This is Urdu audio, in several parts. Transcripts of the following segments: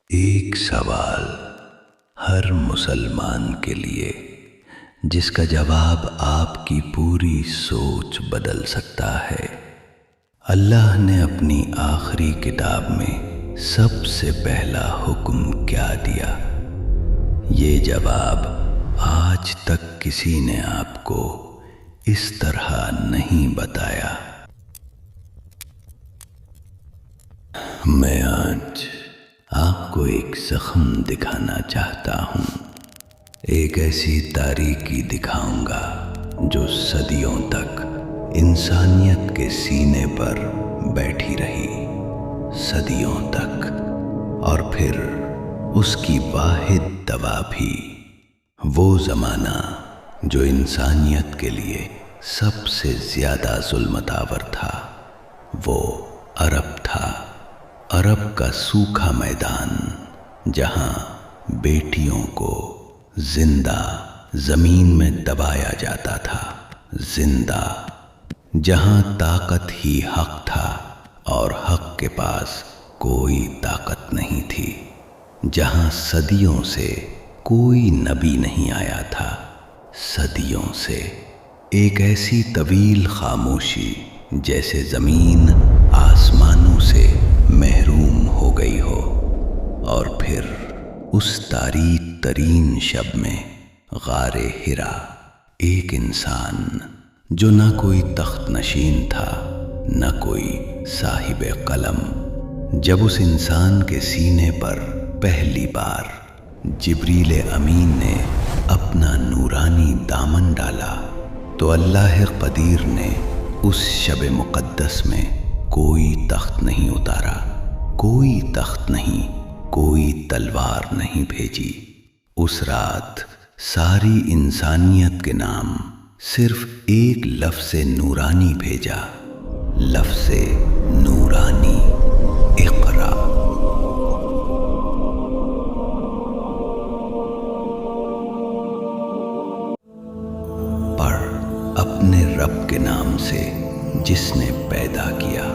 ایک سوال ہر مسلمان کے لیے جس کا جواب آپ کی پوری سوچ بدل سکتا ہے۔ اللہ نے اپنی آخری کتاب میں سب سے پہلا حکم کیا دیا؟ یہ جواب آج تک کسی نے آپ کو اس طرح نہیں بتایا۔ میں آج آپ کو ایک زخم دکھانا چاہتا ہوں، ایک ایسی تاریکی دکھاؤں گا جو صدیوں تک انسانیت کے سینے پر بیٹھی رہی، صدیوں تک، اور پھر اس کی واحد دوا بھی وہ زمانہ جو انسانیت کے لیے سب سے زیادہ ظلمت آور تھا، وہ عرب تھا۔ عرب کا سوکھا میدان جہاں بیٹیوں کو زندہ زمین میں دبایا جاتا تھا، زندہ، جہاں طاقت ہی حق تھا اور حق کے پاس کوئی طاقت نہیں تھی، جہاں صدیوں سے کوئی نبی نہیں آیا تھا، صدیوں سے ایک ایسی طویل خاموشی جیسے زمین آسمانوں سے محروم ہو گئی ہو، اور پھر اس تاریک ترین شب میں غار حرا ایک انسان جو نہ کوئی تخت نشین تھا نہ کوئی صاحب قلم، جب اس انسان کے سینے پر پہلی بار جبریل امین نے اپنا نورانی دامن ڈالا تو اللہ قدیر نے اس شب مقدس میں کوئی تخت نہیں اتارا، کوئی تخت نہیں، کوئی تلوار نہیں بھیجی۔ اس رات ساری انسانیت کے نام صرف ایک لفظ نورانی بھیجا، لفظ نورانی، اقرا۔ پڑھ اپنے رب کے نام سے جس نے پیدا کیا۔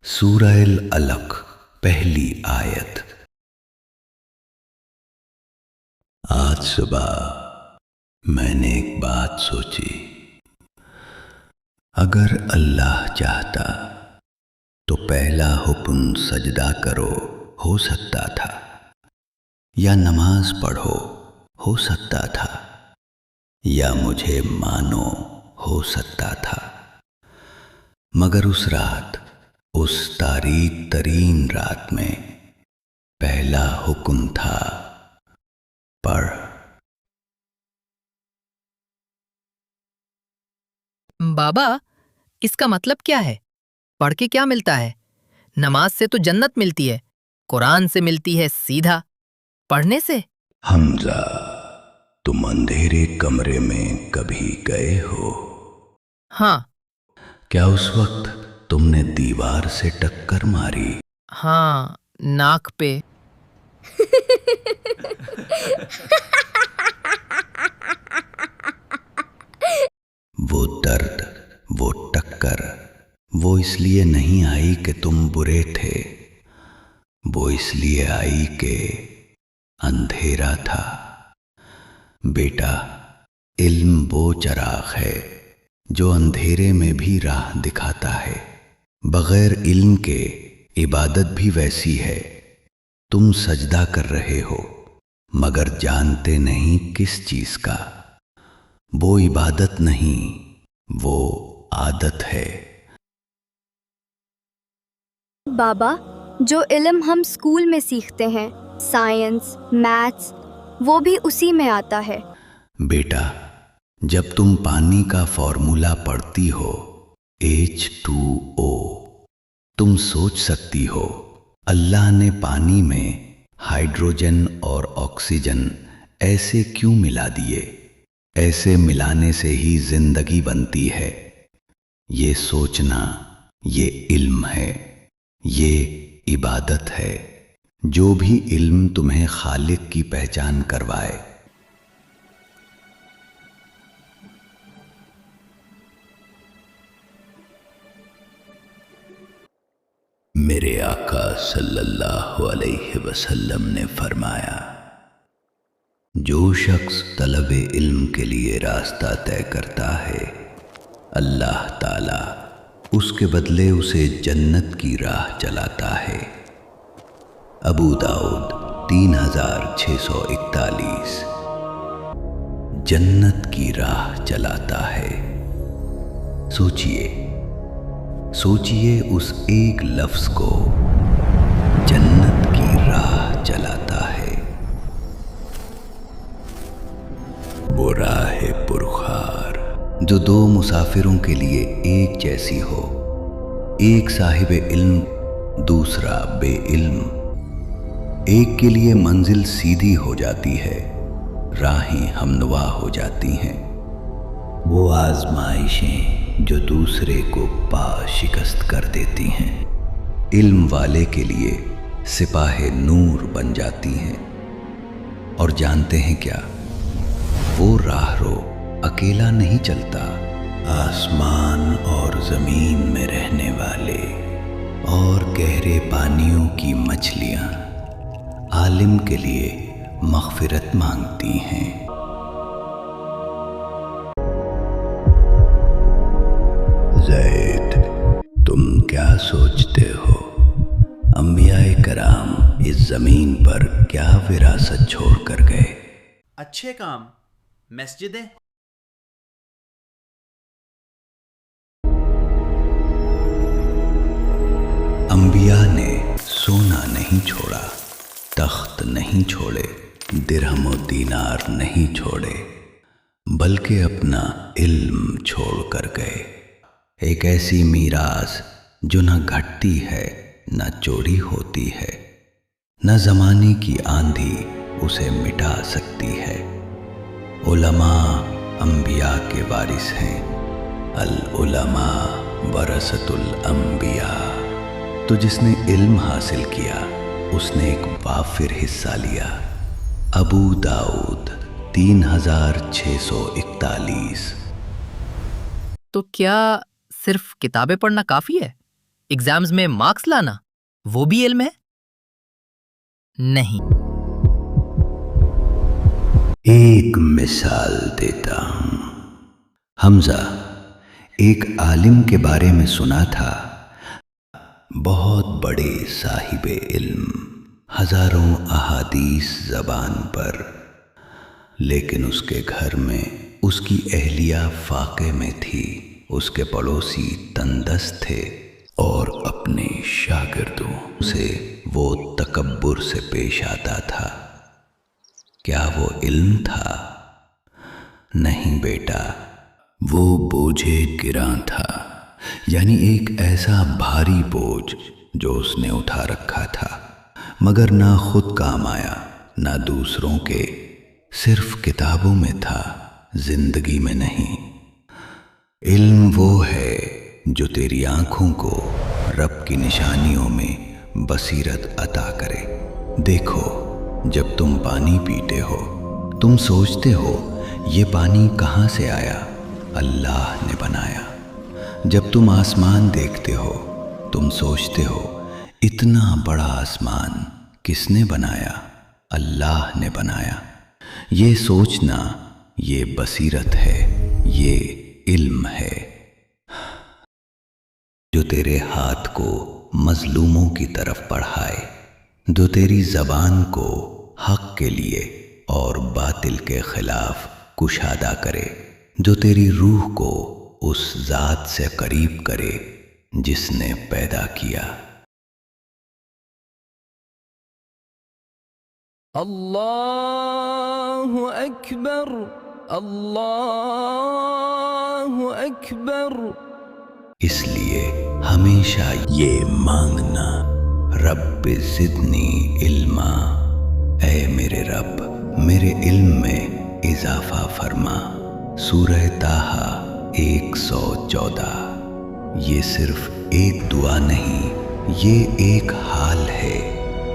سورہ العلق، پہلی آیت۔ آج صبح میں نے ایک بات سوچی، اگر اللہ چاہتا تو پہلا حکم سجدہ کرو ہو سکتا تھا، یا نماز پڑھو ہو سکتا تھا، یا مجھے مانو ہو سکتا تھا، مگر اس رات، اس تاریک ترین رات میں پہلا حکم تھا، پڑھ۔ بابا، اس کا مطلب کیا ہے؟ پڑھ کے کیا ملتا ہے؟ نماز سے تو جنت ملتی ہے، قرآن سے ملتی ہے سیدھا، پڑھنے سے؟ حمزہ، تم اندھیرے کمرے میں کبھی گئے ہو؟ ہاں۔ کیا اس وقت تم نے دیوار سے ٹکر ماری؟ ہاں، ناک پہ۔ وہ درد، وہ ٹکر، وہ اس لیے نہیں آئی کہ تم برے تھے، وہ اس لیے آئی کہ اندھیرا تھا۔ بیٹا، علم وہ چراغ ہے جو اندھیرے میں بھی راہ دکھاتا ہے، بغیر علم کے عبادت بھی ویسی ہے۔ تم سجدہ کر رہے ہو مگر جانتے نہیں کس چیز کا، وہ عبادت نہیں، وہ عادت ہے۔ بابا، جو علم ہم اسکول میں سیکھتے ہیں، سائنس، میتھس، وہ بھی اسی میں آتا ہے۔ بیٹا، جب تم پانی کا فارمولا پڑھتی ہو H2O، تم سوچ سکتی ہو اللہ نے پانی میں ہائیڈروجن اور آکسیجن ایسے کیوں ملا دیے؟ ایسے ملانے سے ہی زندگی بنتی ہے۔ یہ سوچنا، یہ علم ہے، یہ عبادت ہے، جو بھی علم تمہیں خالق کی پہچان کروائے۔ میرے آقا صلی اللہ علیہ وسلم نے فرمایا، جو شخص طلب علم کے لیے راستہ طے کرتا ہے، اللہ تعالی اس کے بدلے اسے جنت کی راہ چلاتا ہے۔ ابو داؤد 3641۔ جنت کی راہ چلاتا ہے۔ سوچئے اس ایک لفظ کو، جنت کی راہ چلاتا ہے۔ وہ راہ پرخار جو دو مسافروں کے لیے ایک جیسی ہو، ایک صاحب علم دوسرا بے علم، ایک کے لیے منزل سیدھی ہو جاتی ہے، راہیں ہمنوا ہو جاتی ہیں۔ وہ آزمائشیں جو دوسرے کو پا شکست کر دیتی ہیں، علم والے کے لیے سپاہ نور بن جاتی ہیں۔ اور جانتے ہیں کیا؟ وہ راہ رو اکیلا نہیں چلتا، آسمان اور زمین میں رہنے والے اور گہرے پانیوں کی مچھلیاں عالم کے لیے مغفرت مانگتی ہیں۔ زید، تم کیا سوچتے ہو؟ انبیاء کرام اس زمین پر کیا وراثت چھوڑ کر گئے؟ اچھے کام، مسجدیں۔ انبیاء نے سونا نہیں چھوڑا، تخت نہیں چھوڑے، درہم و دینار نہیں چھوڑے، بلکہ اپنا علم چھوڑ کر گئے۔ ایک ایسی میراث جو نہ گھٹتی ہے نہ چوری ہوتی ہے، نہ زمانے کی آندھی اسے مٹا سکتی ہے۔ علماء انبیاء کے وارث ہیں، العلماء ورثۃ الانبیاء۔ تو جس نے علم حاصل کیا اس نے ایک وافر حصہ لیا۔ ابو داؤد 3641۔ تو کیا صرف کتابیں پڑھنا کافی ہے؟ ایگزامز میں مارکس لانا وہ بھی علم ہے؟ نہیں۔ ایک مثال دیتا ہوں۔ حمزہ ایک عالم کے بارے میں سنا تھا، بہت بڑے صاحب علم، ہزاروں احادیث زبان پر، لیکن اس کے گھر میں اس کی اہلیہ فاقے میں تھی، اس کے پڑوسی تندرست تھے، اور اپنے شاگردوں سے وہ تکبر سے پیش آتا تھا۔ کیا وہ علم تھا؟ نہیں بیٹا، وہ بوجھے گراں تھا، یعنی ایک ایسا بھاری بوجھ جو اس نے اٹھا رکھا تھا، مگر نہ خود کام آیا نہ دوسروں کے، صرف کتابوں میں تھا، زندگی میں نہیں۔ علم وہ ہے جو تیری آنکھوں کو رب کی نشانیوں میں بصیرت عطا کرے۔ دیکھو، جب تم پانی پیتے ہو تم سوچتے ہو یہ پانی کہاں سے آیا؟ اللہ نے بنایا۔ جب تم آسمان دیکھتے ہو تم سوچتے ہو اتنا بڑا آسمان کس نے بنایا؟ اللہ نے بنایا۔ یہ سوچنا، یہ بصیرت ہے، یہ علم ہے۔ جو تیرے ہاتھ کو مظلوموں کی طرف بڑھائے، جو تیری زبان کو حق کے لیے اور باطل کے خلاف کشادہ کرے، جو تیری روح کو اس ذات سے قریب کرے جس نے پیدا کیا۔ اللہ اکبر، اللہ اکبر۔ اس لیے ہمیشہ یہ مانگنا، رب زدنی علما، اے میرے رب میرے علم میں اضافہ فرما۔ سورہ طٰہٰ 114۔ یہ صرف ایک دعا نہیں، یہ ایک حال ہے،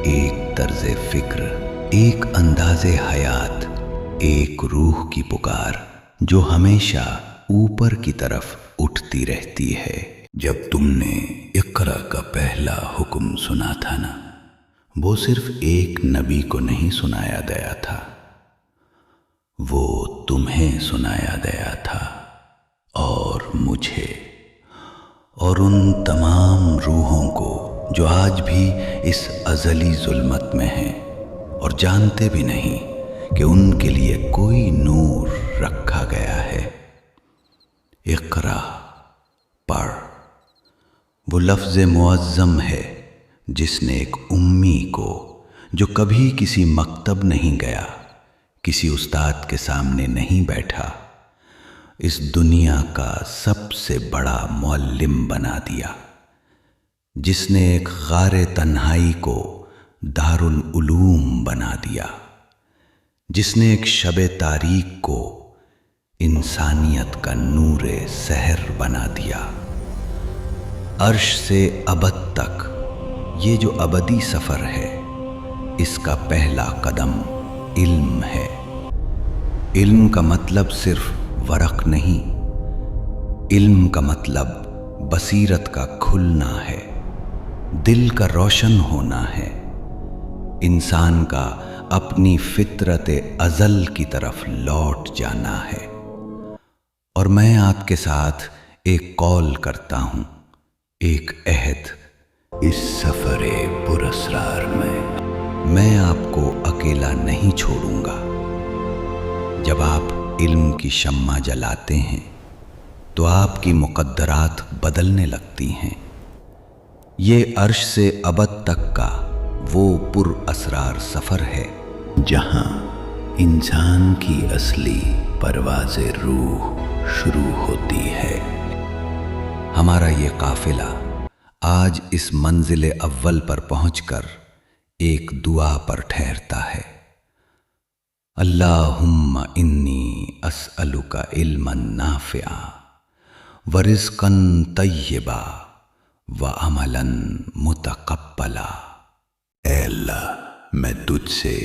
ایک طرز فکر، ایک انداز حیات، ایک روح کی پکار جو ہمیشہ اوپر کی طرف اٹھتی رہتی ہے۔ جب تم نے اقرا کا پہلا حکم سنا تھا نا، وہ صرف ایک نبی کو نہیں سنایا گیا تھا، وہ تمہیں سنایا گیا تھا، اور مجھے، اور ان تمام روحوں کو جو آج بھی اس ازلی ظلمت میں ہیں اور جانتے بھی نہیں کہ ان کے لیے کوئی نور رکھا گیا ہے۔ اقرا، پڑھ۔ وہ لفظ معظم ہے جس نے ایک امی کو، جو کبھی کسی مکتب نہیں گیا، کسی استاد کے سامنے نہیں بیٹھا، اس دنیا کا سب سے بڑا معلم بنا دیا، جس نے ایک غار تنہائی کو دارالعلوم بنا دیا، جس نے ایک شب تاریک کو انسانیت کا نور سحر بنا دیا۔ عرش سے ابد تک یہ جو ابدی سفر ہے، اس کا پہلا قدم علم ہے۔ علم کا مطلب صرف ورق نہیں، علم کا مطلب بصیرت کا کھلنا ہے، دل کا روشن ہونا ہے، انسان کا اپنی فطرت ازل کی طرف لوٹ جانا ہے۔ اور میں آپ کے ساتھ ایک قول کرتا ہوں، ایک عہد، اس سفر پراسرار میں آپ کو اکیلا نہیں چھوڑوں گا۔ جب آپ علم کی شمع جلاتے ہیں تو آپ کی مقدرات بدلنے لگتی ہیں۔ یہ عرش سے ابد تک کا وہ پر اسرار سفر ہے جہاں انسان کی اصلی پرواز روح شروع ہوتی ہے۔ ہمارا یہ قافلہ آج اس منزل اول پر پہنچ کر ایک دعا پر ٹھہرتا ہے، اللہم انی اسألک علما نافعا ورزقا طیبا وعملا متقبلا۔ اے اللہ، میں تجھ سے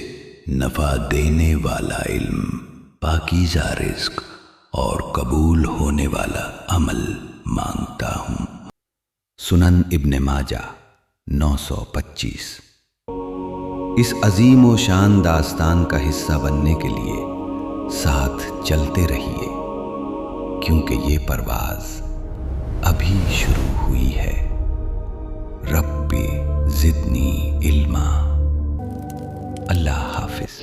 نفع دینے والا علم، پاکیزہ رزق اور قبول ہونے والا عمل مانگتا ہوں۔ سنن ابن ماجہ 925۔ اس عظیم و شان داستان کا حصہ بننے کے لیے ساتھ چلتے رہیے، کیونکہ یہ پرواز ابھی شروع ہوئی ہے۔ رب زدنی علما۔ اللہ حافظ۔